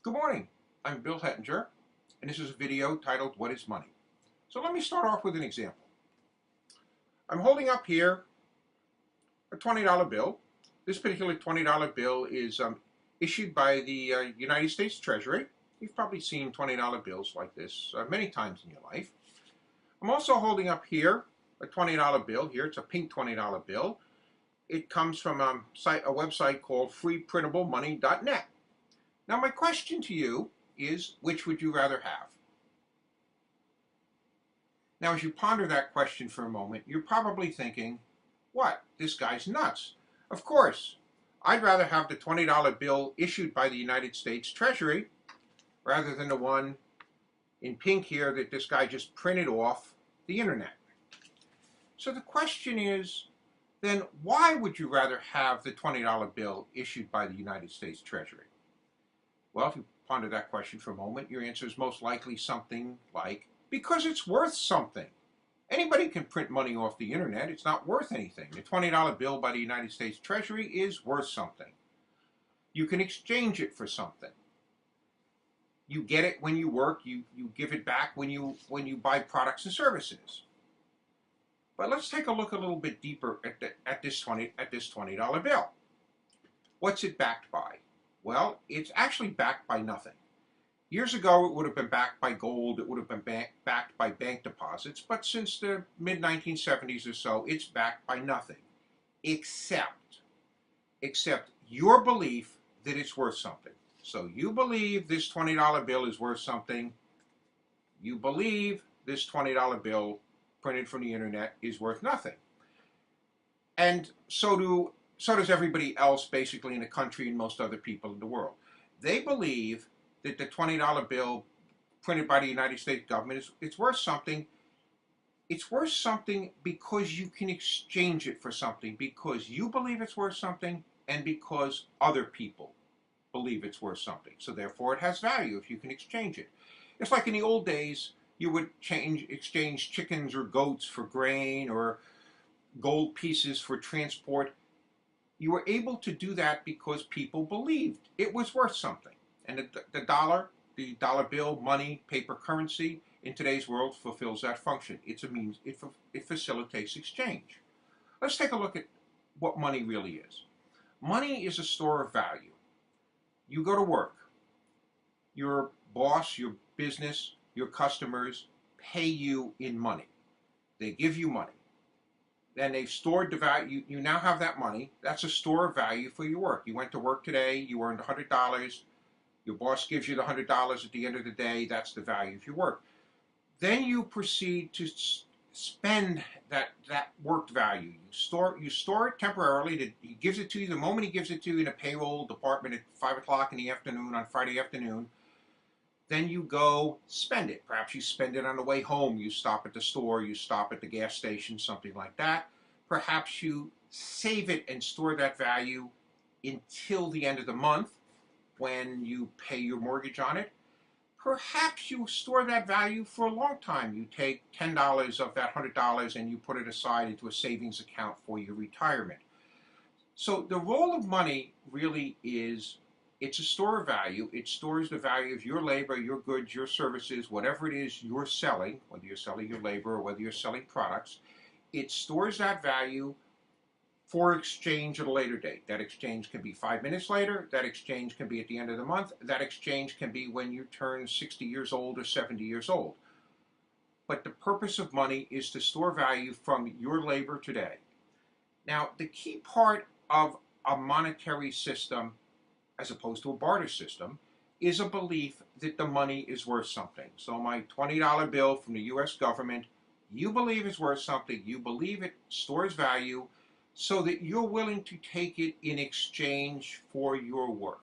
Good morning, I'm Bill Hettinger, and this is a video titled What is Money? So let me start off with an example. I'm holding up here a $20 bill. This particular $20 bill is issued by the United States Treasury. You've probably seen $20 bills like this many times in your life. I'm also holding up here a $20 bill. Here it's a pink $20 bill. It comes from a website called freeprintablemoney.net. Now my question to you is, which would you rather have? Now, as you ponder that question for a moment, you're probably thinking, what? This guy's nuts. Of course, I'd rather have the $20 bill issued by the United States Treasury rather than the one in pink here that this guy just printed off the internet. So the question is, then why would you rather have the $20 bill issued by the United States Treasury? Well, if you ponder that question for a moment, your answer is most likely something like, because it's worth something. Anybody can print money off the internet. It's not worth anything. The $20 bill by the United States Treasury is worth something. You can exchange it for something. You get it when you work. You give it back when you buy products and services. But let's take a look a little bit deeper at this $20 bill. What's it backed by? Well, it's actually backed by nothing. Years ago, it would have been backed by gold, it would have been backed by bank deposits, but since the mid-1970s or so, it's backed by nothing, except your belief that it's worth something. So you believe this $20 bill is worth something, you believe this $20 bill printed from the internet is worth nothing. And so does everybody else basically in the country and most other people in the world. They believe that the $20 bill printed by the United States government it's worth something. It's worth something because you can exchange it for something, because you believe it's worth something and because other people believe it's worth something. So therefore it has value if you can exchange it. It's like in the old days, you would exchange chickens or goats for grain or gold pieces for transport. You were able to do that because people believed it was worth something. And the dollar bill, money, paper currency in today's world fulfills that function. It's a means, it facilitates exchange. Let's take a look at what money really is. Money is a store of value. You go to work. Your boss, your business, your customers pay you in money. They give you money. Then they've stored the value. You now have that money. That's a store of value for your work. You went to work today. You earned $100. Your boss gives you the $100 at the end of the day. That's the value of your work. Then you proceed to spend that worked value. You store it temporarily. He gives it to you the moment he gives it to you in a payroll department at 5 o'clock in the afternoon on Friday afternoon. Then you go spend it. Perhaps you spend it on the way home. You stop at the store. You stop at the gas station, something like that. Perhaps you save it and store that value until the end of the month, when you pay your mortgage on it. Perhaps you store that value for a long time. You take $10 of that $100 and you put it aside into a savings account for your retirement. So the role of money really is, it's a store of value. It stores the value of your labor, your goods, your services, whatever it is you're selling, whether you're selling your labor or whether you're selling products. It stores that value for exchange at a later date. That exchange can be 5 minutes later. That exchange can be at the end of the month. That exchange can be when you turn 60 years old or 70 years old. But the purpose of money is to store value from your labor today. Now, the key part of a monetary system, as opposed to a barter system, is a belief that the money is worth something. So my $20 bill from the US government, you believe is worth something. You believe it stores value, so that you're willing to take it in exchange for your work.